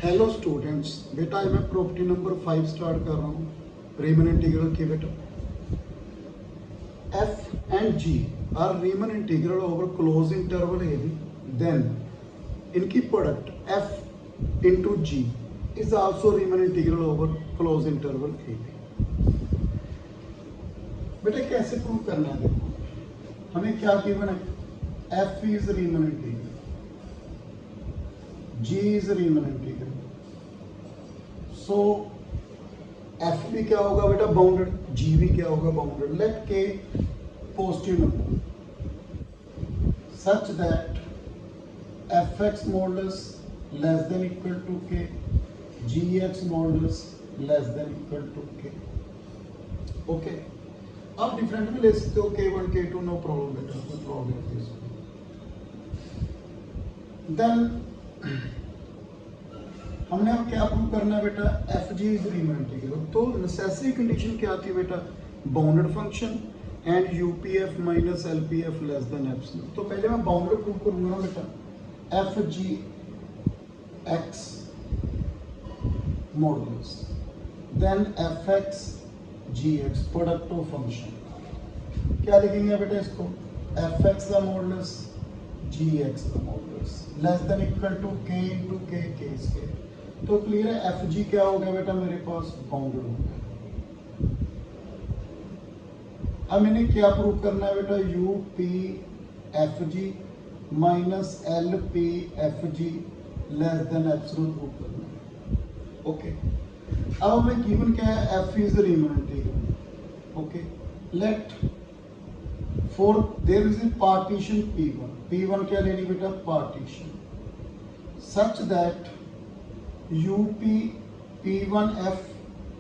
Hello students, बेटा मैं property number 5 start कर रहा हूँ रीमन इंटीग्रल की। बेटा F and G R Riemann integral over close interval A B, then इनकी product F into G is also Riemann integral over close interval A B. बेटा कैसे प्रूव करना है? देखो हमें क्या गिवन है, F is Riemann integral, G is Riemann integral, so F भी क्या होगा बेटा, बाउंडेड, जी भी क्या होगा, bounded. Let K positive number such that F X modulus less than equal to K, G X modulus less than equal to K. Okay, आप different में ले सकते हो, K1 K2, नो प्रॉब्लम बेटा, no problem. Then हमने अब क्या prove करना है बेटा, F G is Riemann integral. तो नेसेसरी कंडीशन क्या थी बेटा, bounded function and UPF minus LPF less than epsilon. तो पहले मैं बाउंडेड प्रूव करूंगा बेटा, F G X modulus, then F X G X product of function. क्या लिखेंगे बेटा इसको, एफ एक्स का मॉडुलस, जी एक्स का modulus less than equal to K into K, K square. तो क्लियर है, एफ जी क्या हो गया बेटा मेरे पास, बाउंडेड हो गया। अब मैंने क्या प्रूव करना है बेटा, U P F G minus L P F G less than epsilon prove करना है। ओके, अब हमें गिवन क्या है, F is the Riemann integral. Okay, let for there is a partition P1, P1 क्या लेनी बेटा, partition, such that UP P1F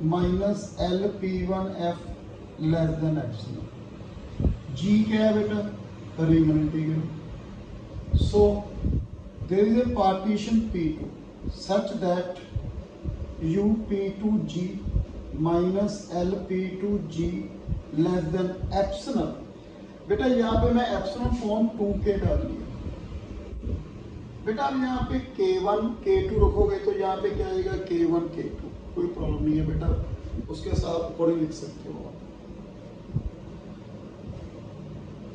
minus L P1F less than epsilon. G क्या है बेटा, Riemann integral, so there is a partition P2 such that UP2G minus L P2G less than epsilon. बेटा यहाँ पे मैं एप्सिलॉन फॉर्म 2K डाल दिया बेटा। अब यहाँ पे K1 K2 रखोगे तो यहाँ पे क्या आएगा, K1 K2, कोई प्रॉब्लम नहीं है बेटा, उसके साथ अकॉर्डिंग लिख सकते हो आप।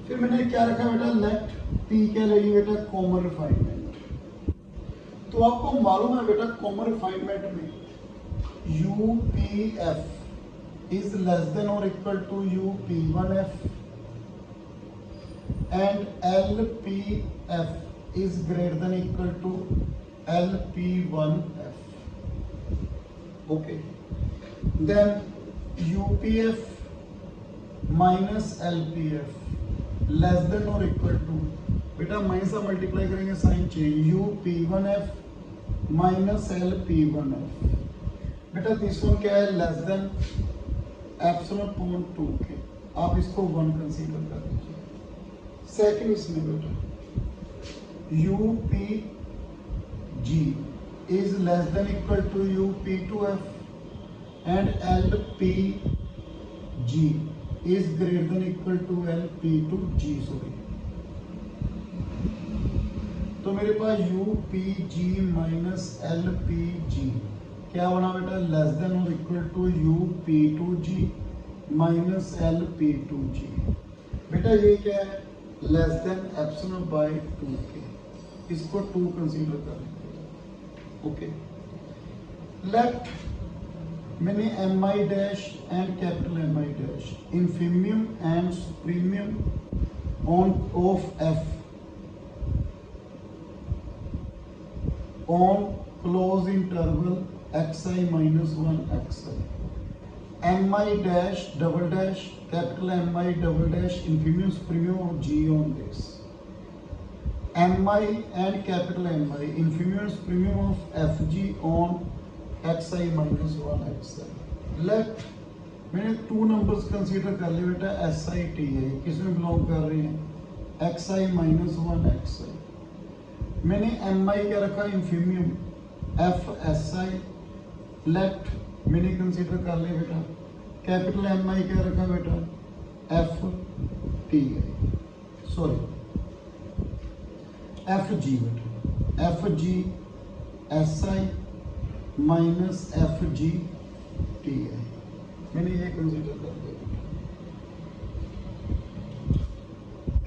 फिर मैंने क्या रखा बेटा, लेट P क्या लेगी बेटा, कॉमन रिफाइनमेंट। तो आपको मालूम है बेटा कॉमन रिफाइनमेंट में UPF इज लेस देन और equal to UP1F and LPF is greater than equal to LP1F. Okay, then UPF minus LPF less than or equal to, बेटा माइनस से मल्टीप्लाई करेंगे, sign change, UP1F minus LP1F। बेटा this one क्या है, less than epsilon upon 2K। आप इसको 1 consider कर लीजिए। सेकंड इसमें बेटा UPG is less than equal to UP2F and LPG is greater than equal to LP2G। Sorry, तो मेरे पास UPG माइनस LPG क्या बना बेटा, लेस देन और equal to UP2G minus LP2G। बेटा ये क्या है, less than epsilon bye 2K, इसको 2 कंसीडर कर लेंगे। ओके, लेट मैंने MI dash and capital MI dash infimum and supremum on of F on closed interval xi minus 1 xi, MI dash double dash capital MI double dash infimum supremum of G on this, MI and capital MI infimum supremum of FG on XI minus 1 XI। Let मैंने 2 numbers consider कर लिए बेटा, SI TI किसमें belong कर रहे हैं, XI minus 1 XI। मैंने MI क्या रखा, infimum FSI। लेट मैंने कंसीडर कर लिया बेटा, कैपिटल MI क्या रखा बेटा, FTI, सॉरी FG बेटा, FG SI minus F G T है, मैंने ये कंसिडर कर दिया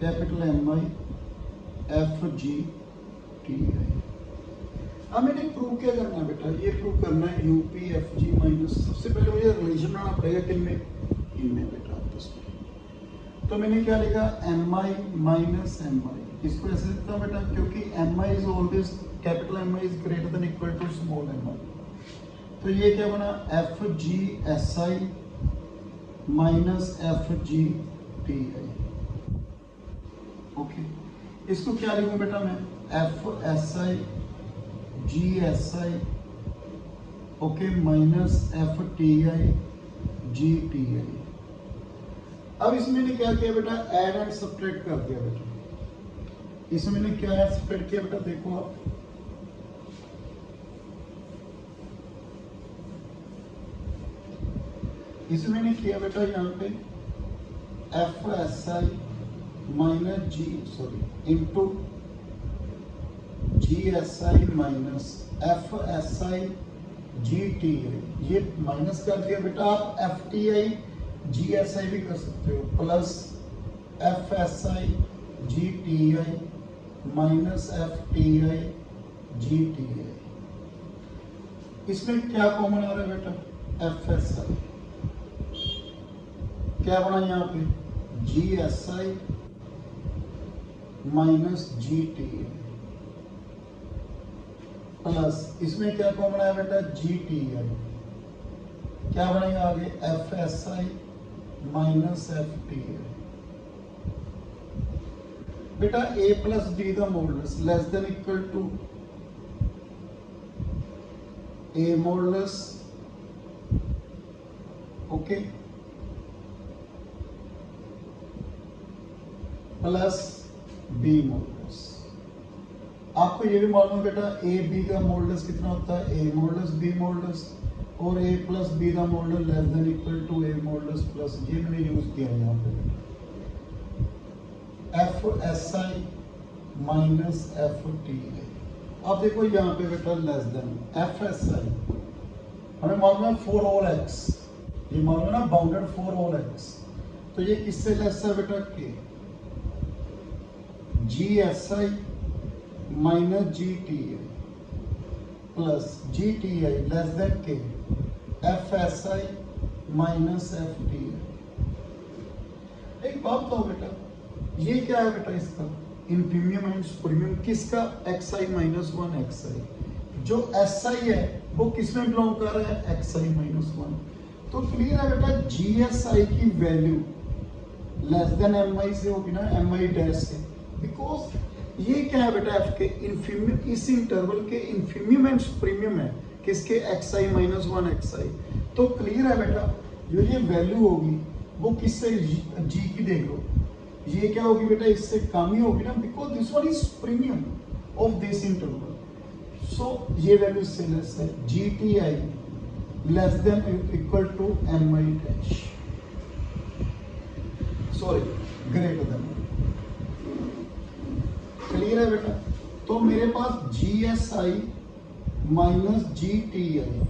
capital M I F G T है। अब मैंने प्रूव क्या करना है बेटा, ये प्रूव करना है यूपी एफ जी माइनस, सबसे पहले मुझे रिलेशन बनाना पड़ेगा किनमें, इनमें बेटा इसमें। तो मैंने क्या लिखा, M I minus M I, इसको ऐसे लिखता हूँ बेटा क्योंकि M I is always, capital M I is greater than equal to small M I. तो ये क्या बना, F G S I minus F G T I. Okay, इसको क्या लिखूं बेटा मैं, F S I G S I okay minus F T I G T I. अब इसमें मैंने क्या किया बेटा, ऐड एंड सब्ट्रैक्ट कर दिया बेटा। इसमें मैंने क्या ऐड सब्ट्रैक्ट किया बेटा, देखो आप, इसमें मैंने किया बेटा यहाँ पे F S I minus G sorry into G S I minus F S I G T I. ये माइनस कर दिया बेटा, आप F T I G S I भी कर सकते हो, plus F S I G T I minus F T I G T I. इसमें क्या कॉमन आ रहा है बेटा, एफ एस आई, क्या बना यहाँ पे, जी S I minus G T I, plus इसमें क्या कॉमन आया बेटा, जी टी आई, क्या बनेगा आगे, F S I minus F T I. बेटा ए प्लस बी का modulus less than equal to A modulus, okay, plus B modulus. आपको ये भी मालूम है बेटा ए बी का मॉडुलस कितना होता है, ए मॉडुलस बी मॉडुलस, और ए प्लस बी का modulus less than equal to A modulus plus, ये मैंने यूज किया है यहाँ पे F S I minus F T I. अब देखो यहाँ पे बेटा less than F S I, हमें मालूम है फॉर ऑल एक्स, ये मालूम है ना बाउंडेड फॉर ऑल एक्स, तो ये किससे लेस है बेटा, K, G S I minus G T I plus G T I less than K, F S I minus F T I. एक बात बताओ बेटा, ये क्या है बेटा, इसका इंफीमियम एंड सुपरमियम किसका, एक्स आई माइनस वन एक्स आई, जो एस आई है वो किसमें बिलोंग कर रहा है, एक्स आई माइनस वन। तो क्लियर है बेटा, जी एस आई की वैल्यू लेस देन एम आई से होगी ना, एम आई डैश से, बिकॉज ये क्या है बेटा, एफ के इंफीमियम, इस इंटरवल के इंफीमियम एंड सुपरमियम है किसके, एक्स आई माइनस वन एक्स आई। तो क्लियर है बेटा, जो ये वैल्यू होगी वो किससे, जी की देख लो, ये क्या होगी बेटा, इससे कम ही होगी ना, because this one is supremum of this interval. So ये वैल्यू इससे लेस है, G T I less than equal to M I dash, sorry greater than. Clear है बेटा, तो मेरे पास G S I minus G T I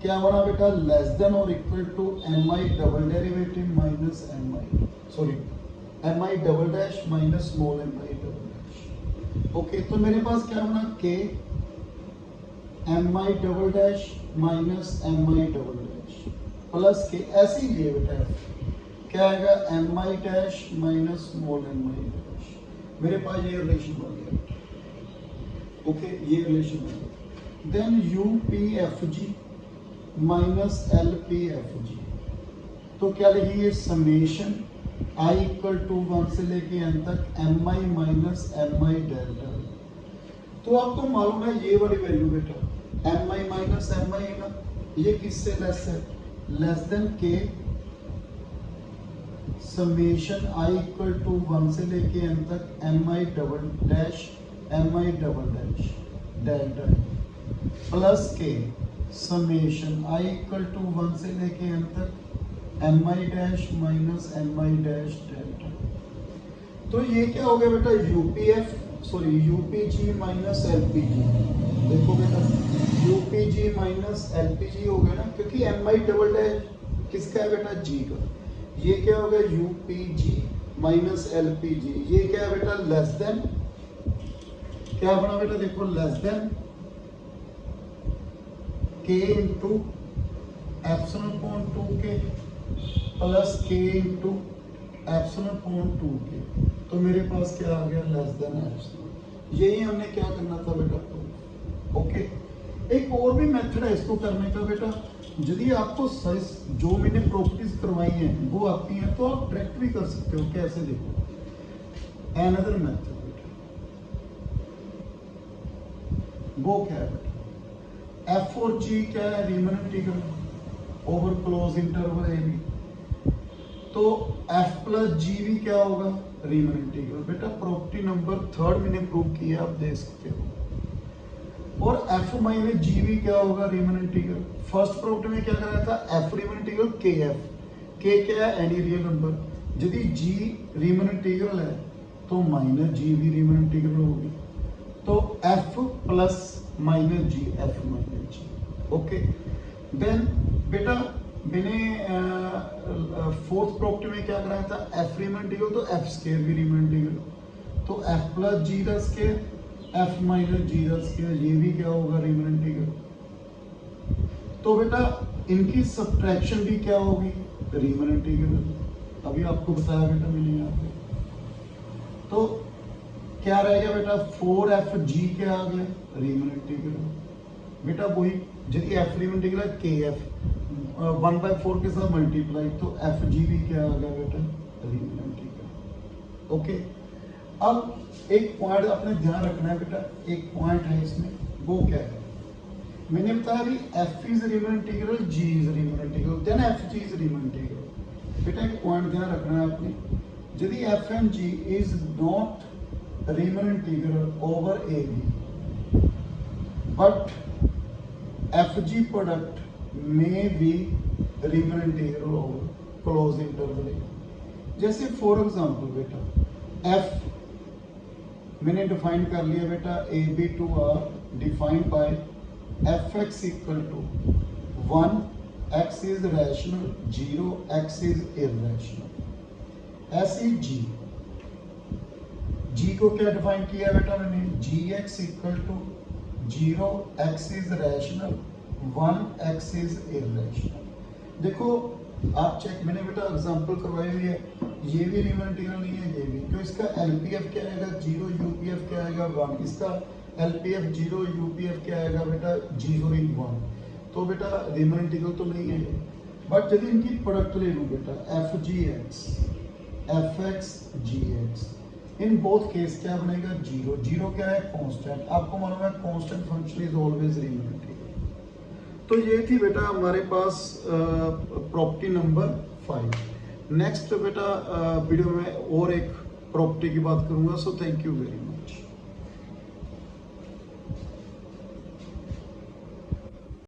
क्या बना बेटा, लेस देन और equal to M I double derivative minus M I, sorry M I double dash minus small M I double dash. Okay, तो मेरे पास क्या बना, K M I double dash minus M I double dash plus K, ऐसे ही ये बेटा क्या आएगा, M I dash minus small M I dash. मेरे पास ये रिलेशन बन गया, ओके, ये रिलेशन बन गया। Then U P F G minus L P F G, तो क्या लिखेंगे, समेशन आई इक्वल टू 1 से लेके एन तक M I minus M I delta. तो आपको मालूम है ये वाली वैल्यू बेटा M I minus M I है ना, ये किससे लेस है, less than K summation I equal to 1 से लेके एन तक M I double dash M I double dash delta plus K summation I equal to 1 से लेके एन तक M I dash minus M I dash delta. तो ये क्या हो गया बेटा, UPF sorry UPG minus LPG. देखो बेटा यूपीजी माइनस एलपीजी हो गया ना, क्योंकि एम आई डबल डैश किसका है बेटा, जी का। ये क्या हो गया, यूपीजी माइनस एलपीजी, ये क्या है बेटा, लेस देन, क्या बना बेटा, देखो लेस देन के into epsilon upon 2k plus के इंटू एप्सिलॉन अपॉन 2k। तो मेरे पास क्या आ गया, लेस देन एप्सिलॉन। यही हमने क्या करना था बेटा, ओके। एक और भी मेथड है इसको करने का बेटा, यदि आपको सही जो मैंने प्रॉपर्टीज करवाई हैं वो आती हैं तो आप डायरेक्ट भी कर सकते हो। कैसे, देखो अनदर मेथड बेटा, वो क्या है बेटा, एफ और जी क्या है, Riemann integral over close interval A B. तो एफ प्लस जी भी क्या होगा, रीमन इंटीग्रल। बेटा प्रॉपर्टी नंबर 3 मैंने प्रूव की है, आप देख सकते हो। और एफ माइनस जी भी क्या होगा, रीमन इंटीग्रल। फर्स्ट प्रॉपर्टी में क्या कराया था, एफ रीमन इंटीग्रल के एफ, के क्या है, एनी रियल नंबर। यदि जी रीमन इंटीग्रल है तो माइनस जी भी रीमन इंटीग्रल होगी। तो एफ प्लस माइनस जी, एफ माइनस जी, ओके। देन बेटा मैंने फोर्थ प्रॉपर्टी में क्या कराया था, एफ रीमन इंटीग्रल तो एफ स्क्वायर भी रीमन इंटीग्रल। तो एफ प्लस जी का स्क्वायर, एफ माइनस जी का स्क्वायर, ये भी क्या होगा, रीमन इंटीग्रल। तो बेटा इनकी सब्ट्रैक्शन भी क्या होगी, रीमन इंटीग्रल। अभी आपको बताया बेटा मैंने यहाँ पे। तो क्या रहेगा बेटा, 4f(g) क्या आ गया, रीमन इंटीग्रल। बेटा वही, यदि एफ रीमन इंटीग्रल के एफ 1/4 के साथ मल्टीप्लाई, तो एफ जी भी क्या आ गया बेटा, रीमन इंटीग्रल, ओके। अब एक पॉइंट आपने ध्यान रखना है बेटा, एक पॉइंट है इसमें, वो क्या है, मैंने बताया भी F is Riemann integral, G is Riemann integral, then F G is Riemann integral. बेटा एक पॉइंट ध्यान रखना है आपने, यदि F and G is not Riemann integral over A B, but F G product में बी Riemann integral over close interval. जैसे फॉर एग्जांपल बेटा एफ मैंने डिफाइन कर लिया बेटा, A B to R defined by F X equal to 1, X is rational, 0, X is irrational. ऐसे G को क्या डिफाइन किया बेटा मैंने, G X equal to 0, X is rational, 1, X is irrational. देखो आप चेक, मैंने बेटा एग्जांपल करवाई हुई है, ये भी रीमन इंटीग्रल नहीं है, ये भी। तो इसका एलपीएफ क्या आएगा, 0, यूपीएफ क्या आएगा, 1। इसका एलपीएफ 0, यूपीएफ क्या आएगा बेटा, 0 इन 1। तो बेटा रीमन इंटीग्रल तो नहीं है ये। बट यदि इनकी प्रोडक्ट ले लूँ बेटा, F G X, F X G X, in both case क्या बनेगा, 0। 0 क्या है, कांस्टेंट। आपको मालूम है constant function is always Riemann integral. तो ये थी बेटा हमारे पास प्रॉपर्टी नंबर 5। नेक्स्ट बेटा वीडियो में और एक प्रॉपर्टी की बात करूंगा। So thank you very much.